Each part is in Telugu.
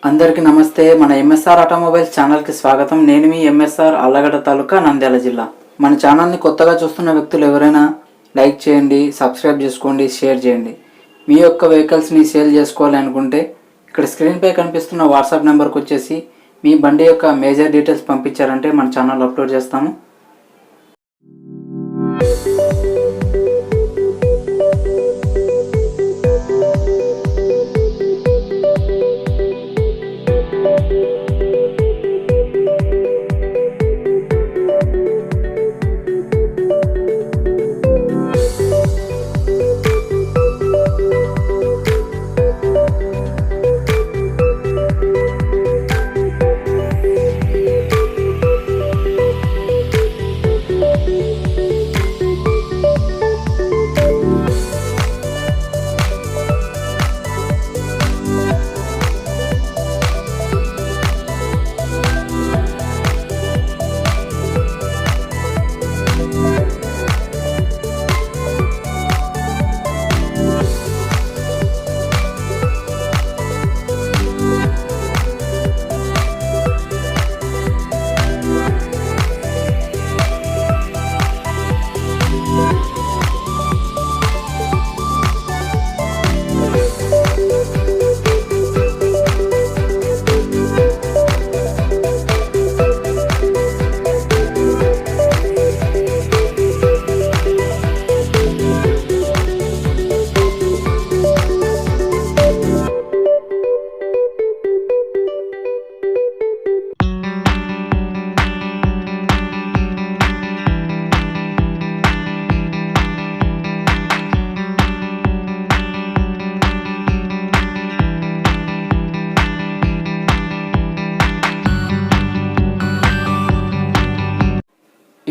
అందరికీ నమస్తే. మన ఎంఎస్ఆర్ ఆటోమొబైల్స్ ఛానల్కి స్వాగతం. నేను మీ ఎంఎస్ఆర్ ఆళ్లగడ్డ తాలూకా, నంద్యాల జిల్లా. మన ఛానల్ని కొత్తగా చూస్తున్న వ్యక్తులు ఎవరైనా లైక్ చేయండి, సబ్స్క్రైబ్ చేసుకోండి, షేర్ చేయండి. మీ యొక్క వెహికల్స్ని సేల్ చేసుకోవాలి అనుకుంటే ఇక్కడ స్క్రీన్పై కనిపిస్తున్న వాట్సాప్ నెంబర్కి వచ్చేసి మీ బండి యొక్క మేజర్ డీటెయిల్స్ పంపించారంటే మన ఛానల్ అప్లోడ్ చేస్తాము.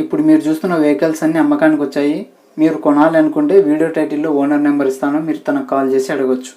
ఇప్పుడు మీరు చూస్తున్న వెహికల్స్ అన్ని అమ్మకానికి వచ్చాయి. మీరు కొనాలి అనుకుంటే వీడియో టైటిల్లో ఓనర్ నెంబర్ ఇస్తాను, మీరు తనకు కాల్ చేసి అడగొచ్చు.